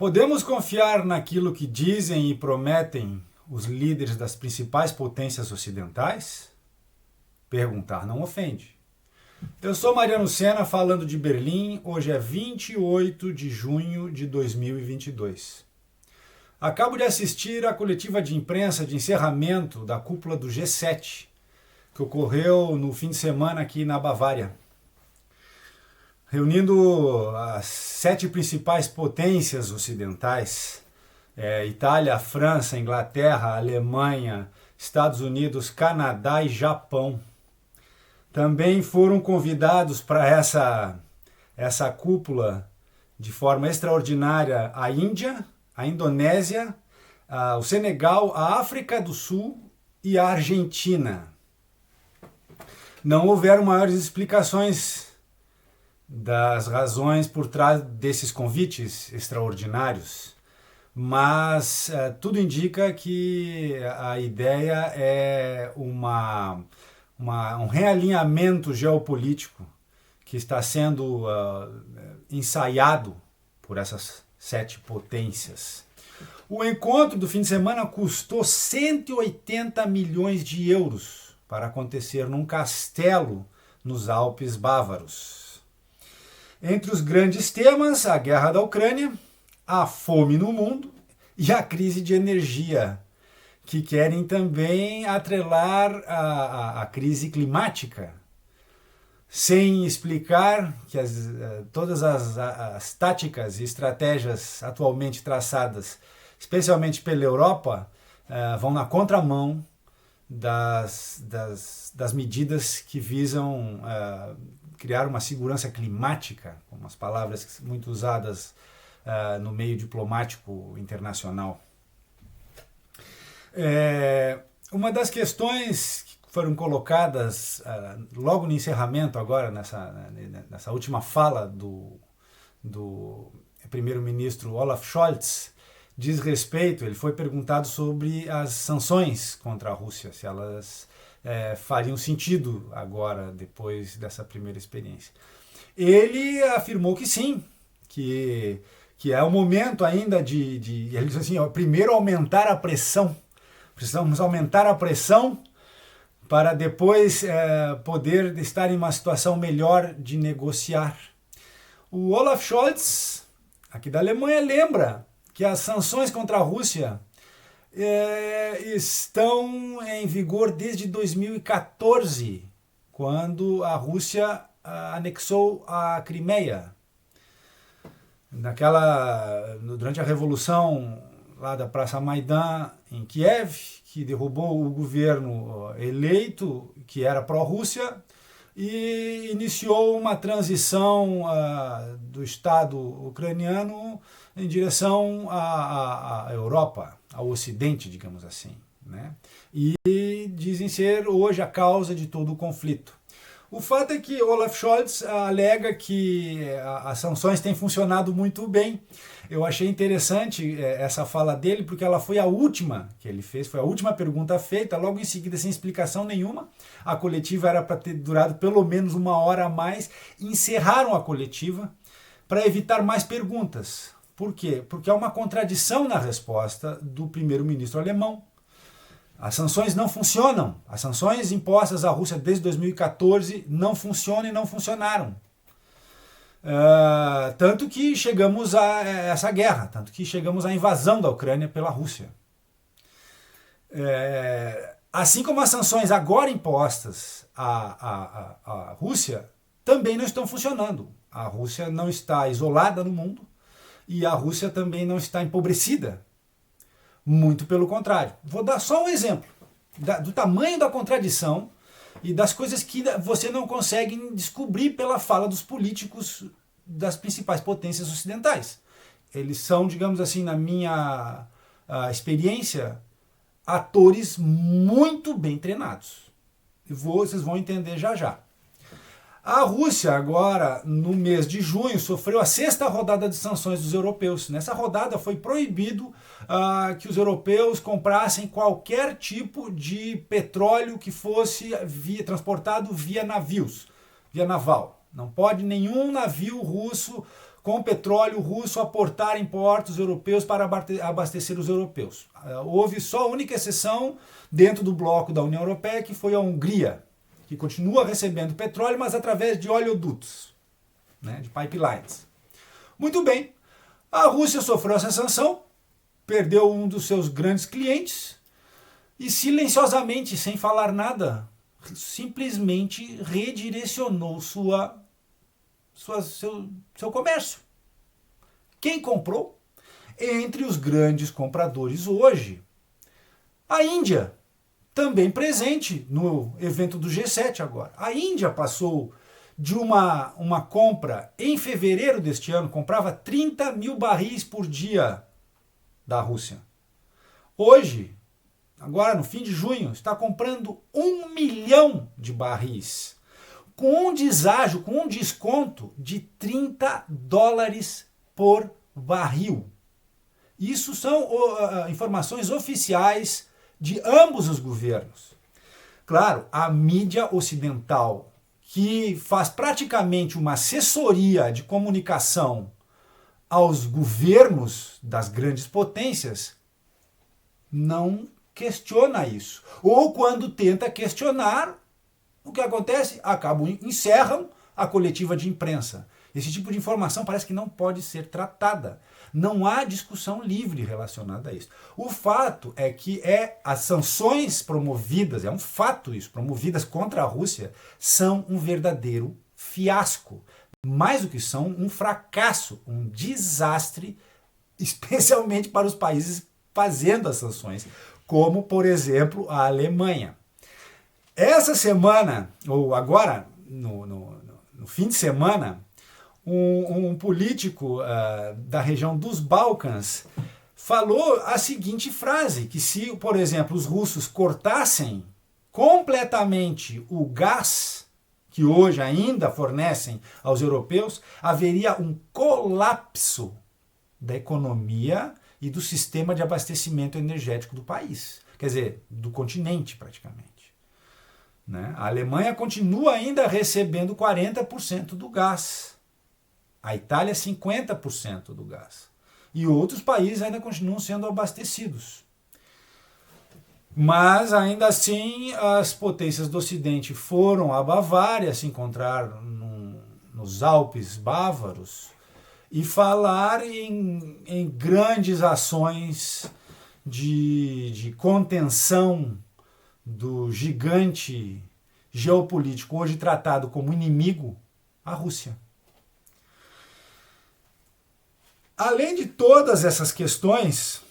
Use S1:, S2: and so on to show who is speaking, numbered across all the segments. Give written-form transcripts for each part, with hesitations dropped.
S1: Podemos confiar naquilo que dizem e prometem os líderes das principais potências ocidentais? Perguntar não ofende. Eu sou Mariano Sena, falando de Berlim. Hoje é 28 de junho de 2022. Acabo de assistir à coletiva de imprensa de encerramento da cúpula do G7, que ocorreu no fim de semana aqui na Bavária, reunindo as 7 principais potências ocidentais, Itália, França, Inglaterra, Alemanha, Estados Unidos, Canadá e Japão. Também foram convidados para essa cúpula de forma extraordinária a Índia, a Indonésia, o Senegal, a África do Sul e a Argentina. Não houveram maiores explicações das razões por trás desses convites extraordinários, mas tudo indica que a ideia é um realinhamento geopolítico que está sendo ensaiado por essas 7 potências. O encontro do fim de semana custou 180 milhões de euros para acontecer num castelo nos Alpes bávaros. Entre os grandes temas, a guerra da Ucrânia, a fome no mundo e a crise de energia, que querem também atrelar a crise climática, sem explicar que todas as táticas e estratégias atualmente traçadas, especialmente pela Europa, vão na contramão das medidas que visam criar uma segurança climática, como as palavras muito usadas no meio diplomático internacional. Uma das questões que foram colocadas logo no encerramento, agora nessa última fala do primeiro-ministro Olaf Scholz, diz respeito, ele foi perguntado sobre as sanções contra a Rússia, se elas fariam sentido agora, depois dessa primeira experiência. Ele afirmou que sim, que é o momento ainda ele disse assim, primeiro aumentar a pressão. Precisamos aumentar a pressão para depois poder estar em uma situação melhor de negociar. O Olaf Scholz, aqui da Alemanha, lembra que as sanções contra a Rússia estão em vigor desde 2014, quando a Rússia anexou a Crimeia. Durante a revolução lá da Praça Maidan em Kiev, que derrubou o governo eleito, que era pró-Rússia, e iniciou uma transição do Estado ucraniano em direção à Europa, ao Ocidente, digamos assim, né? E dizem ser hoje a causa de todo o conflito. O fato é que Olaf Scholz alega que as sanções têm funcionado muito bem. Eu achei interessante essa fala dele, porque ela foi a última que ele fez, foi a última pergunta feita, logo em seguida, sem explicação nenhuma. A coletiva era para ter durado pelo menos 1 hora a mais. Encerraram a coletiva para evitar mais perguntas. Por quê? Porque há uma contradição na resposta do primeiro-ministro alemão. As sanções não funcionam. As sanções impostas à Rússia desde 2014 não funcionam e não funcionaram. Tanto que chegamos a essa guerra, tanto que chegamos à invasão da Ucrânia pela Rússia. Assim como as sanções agora impostas à Rússia também não estão funcionando. A Rússia não está isolada no mundo e a Rússia também não está empobrecida. Muito pelo contrário. Vou dar só um exemplo do tamanho da contradição e das coisas que você não consegue descobrir pela fala dos políticos das principais potências ocidentais. Eles são, digamos assim, na minha experiência, atores muito bem treinados. Vocês vão entender já já. A Rússia agora, no mês de junho, sofreu a 6ª rodada de sanções dos europeus. Nessa rodada foi proibido que os europeus comprassem qualquer tipo de petróleo que fosse transportado via navios, via naval. Não pode nenhum navio russo com o petróleo russo a portar em portos europeus para abastecer os europeus. Houve só a única exceção dentro do bloco da União Europeia, que foi a Hungria, que continua recebendo petróleo, mas através de oleodutos, né, de pipelines. Muito bem, a Rússia sofreu essa sanção, perdeu um dos seus grandes clientes e silenciosamente, sem falar nada, simplesmente redirecionou seu comércio. Quem comprou? Entre os grandes compradores hoje, a Índia, também presente no evento do G7 agora. A Índia passou de uma compra em fevereiro deste ano, comprava 30 mil barris por dia da Rússia. Hoje, agora no fim de junho, está comprando 1 milhão de barris, com um deságio, com um desconto de $30 por barril. Isso são informações oficiais de ambos os governos. Claro, a mídia ocidental, que faz praticamente uma assessoria de comunicação aos governos das grandes potências, não questiona isso. Ou quando tenta questionar, o que acontece? Encerram a coletiva de imprensa. Esse tipo de informação parece que não pode ser tratada. Não há discussão livre relacionada a isso. O fato é que as sanções promovidas, é um fato isso, promovidas contra a Rússia, são um verdadeiro fiasco. Mais do que são, um fracasso, um desastre, especialmente para os países fazendo as sanções, como, por exemplo, a Alemanha. Essa semana, ou agora, no fim de semana, um político da região dos Balcãs falou a seguinte frase, que se, por exemplo, os russos cortassem completamente o gás que hoje ainda fornecem aos europeus, haveria um colapso da economia e do sistema de abastecimento energético do país, quer dizer, do continente praticamente. Né? A Alemanha continua ainda recebendo 40% do gás. A Itália 50% do gás. E outros países ainda continuam sendo abastecidos. Mas, ainda assim, as potências do Ocidente foram à Bavária, se encontrar nos Alpes bávaros, e falar em grandes ações de contenção do gigante geopolítico, hoje tratado como inimigo, a Rússia. Além de todas essas questões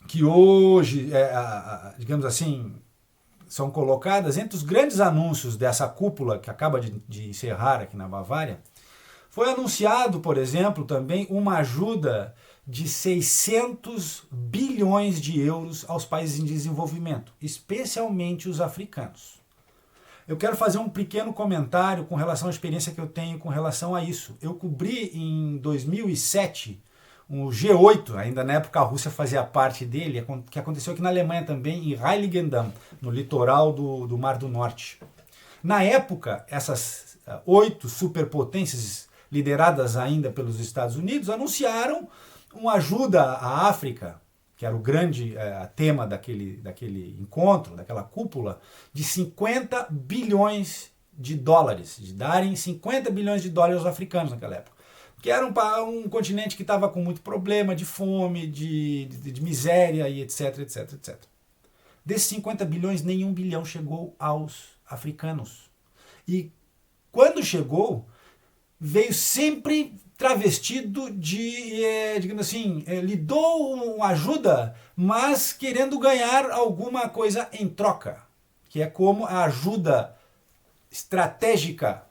S1: que hoje, digamos assim, são colocadas entre os grandes anúncios dessa cúpula que acaba de encerrar aqui na Bavária, foi anunciado, por exemplo, também uma ajuda de 600 bilhões de euros aos países em desenvolvimento, especialmente os africanos. Eu quero fazer um pequeno comentário com relação à experiência que eu tenho com relação a isso. Eu cobri em 2007 o G8, ainda na época a Rússia fazia parte dele, que aconteceu aqui na Alemanha também, em Heiligendamm, no litoral do Mar do Norte. Na época, essas 8 superpotências, lideradas ainda pelos Estados Unidos, anunciaram uma ajuda à África, que era o grande tema daquele encontro, daquela cúpula, de 50 bilhões de dólares, de darem 50 bilhões de dólares aos africanos naquela época. Que era um continente que estava com muito problema de fome, de miséria e etc, etc, etc. Desses 50 bilhões, nenhum bilhão chegou aos africanos. E quando chegou, veio sempre travestido de, digamos assim, lhe dou uma ajuda, mas querendo ganhar alguma coisa em troca, que é como a ajuda estratégica,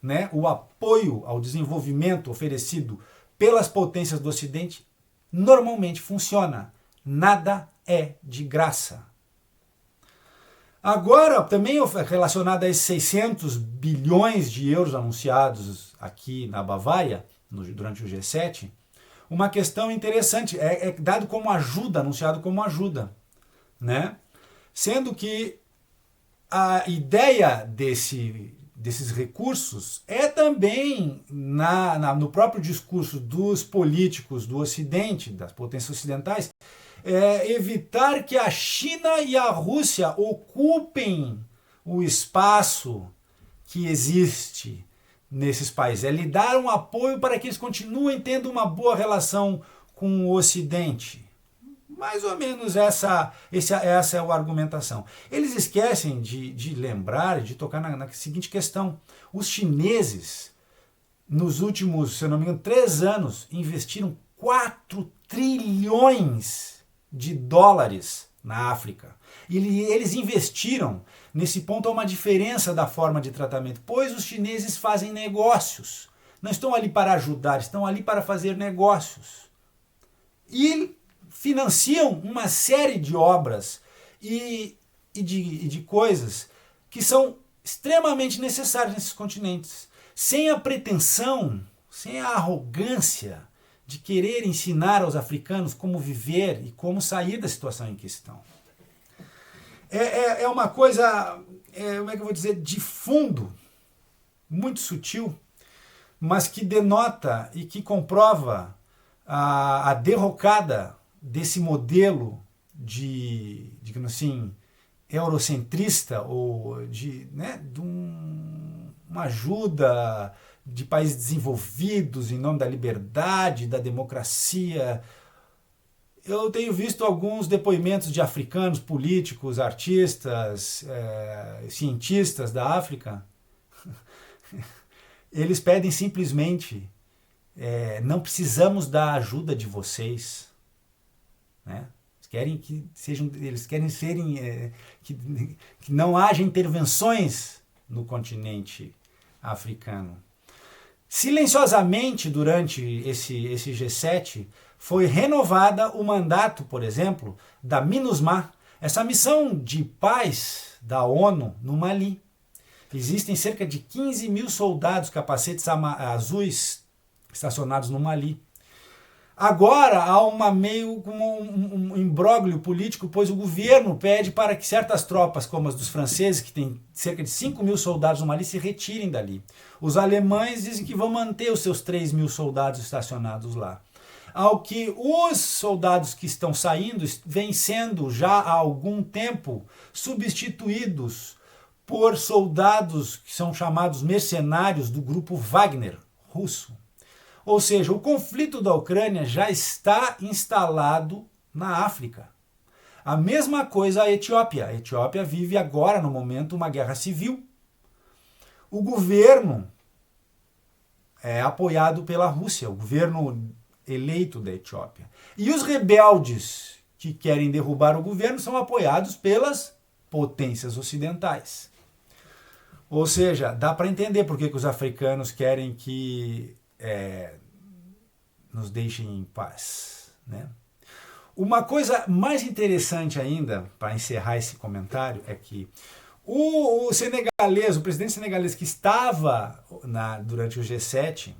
S1: né, o apoio ao desenvolvimento oferecido pelas potências do Ocidente normalmente funciona. Nada é de graça. Agora, também relacionado a esses 600 bilhões de euros anunciados aqui na Bavária, durante o G7, uma questão interessante, é dado como ajuda, anunciado como ajuda, né? Sendo que a ideia desses recursos é também no próprio discurso dos políticos do Ocidente, das potências ocidentais, evitar que a China e a Rússia ocupem o espaço que existe nesses países. É lhe dar um apoio para que eles continuem tendo uma boa relação com o Ocidente. Mais ou menos essa é a argumentação. Eles esquecem de lembrar, de tocar na seguinte questão. Os chineses, nos últimos, se eu não me engano, 3 anos, investiram 4 trilhões de dólares na África. E eles investiram, nesse ponto há uma diferença da forma de tratamento, pois os chineses fazem negócios. Não estão ali para ajudar, estão ali para fazer negócios. E financiam uma série de obras e de coisas que são extremamente necessárias nesses continentes, sem a pretensão, sem a arrogância de querer ensinar aos africanos como viver e como sair da situação em que estão. É uma coisa, como é que eu vou dizer, de fundo, muito sutil, mas que denota e que comprova a derrocada desse modelo de, digamos assim, eurocentrista ou de uma ajuda de países desenvolvidos em nome da liberdade, da democracia. Eu tenho visto alguns depoimentos de africanos, políticos, artistas, cientistas da África. Eles pedem simplesmente, não precisamos da ajuda de vocês. Né? Eles querem serem que não haja intervenções no continente africano. Silenciosamente, durante esse G7, foi renovada o mandato, por exemplo, da MINUSMA, essa missão de paz da ONU no Mali. Existem cerca de 15 mil soldados capacetes azuis estacionados no Mali. Agora há um imbróglio político, pois o governo pede para que certas tropas, como as dos franceses, que tem cerca de 5 mil soldados no Mali, se retirem dali. Os alemães dizem que vão manter os seus 3 mil soldados estacionados lá. Ao que os soldados que estão saindo vêm sendo já há algum tempo substituídos por soldados que são chamados mercenários do grupo Wagner russo. Ou seja, o conflito da Ucrânia já está instalado na África. A mesma coisa a Etiópia. A Etiópia vive agora, no momento, uma guerra civil. O governo é apoiado pela Rússia, o governo eleito da Etiópia. E os rebeldes que querem derrubar o governo são apoiados pelas potências ocidentais. Ou seja, dá para entender por que os africanos querem que nos deixem em paz. Né? Uma coisa mais interessante ainda, para encerrar esse comentário, é que o presidente senegalês que estava durante o G7,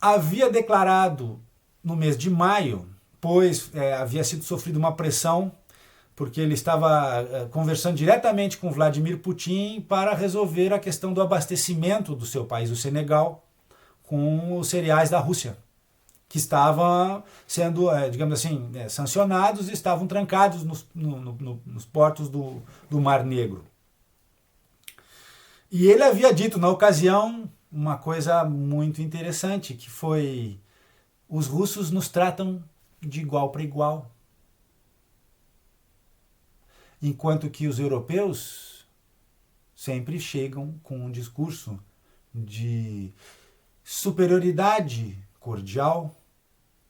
S1: havia declarado no mês de maio, pois havia sido sofrido uma pressão, porque ele estava conversando diretamente com Vladimir Putin para resolver a questão do abastecimento do seu país, o Senegal, com os cereais da Rússia, que estavam sendo, digamos assim, sancionados e estavam trancados nos portos do Mar Negro. E ele havia dito, na ocasião, uma coisa muito interessante, que foi: os russos nos tratam de igual para igual. Enquanto que os europeus sempre chegam com um discurso de superioridade cordial,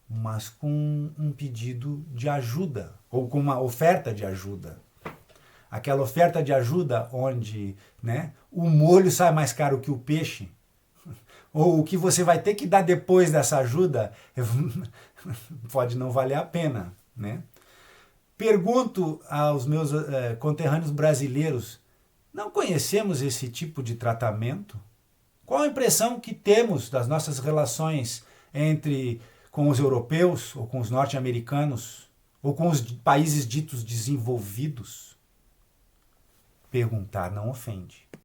S1: mas com um pedido de ajuda, ou com uma oferta de ajuda. Aquela oferta de ajuda onde, né, o molho sai mais caro que o peixe, ou o que você vai ter que dar depois dessa ajuda pode não valer a pena. Né? Pergunto aos meus conterrâneos brasileiros: não conhecemos esse tipo de tratamento? Qual a impressão que temos das nossas relações com os europeus, ou com os norte-americanos, ou com os países ditos desenvolvidos? Perguntar não ofende.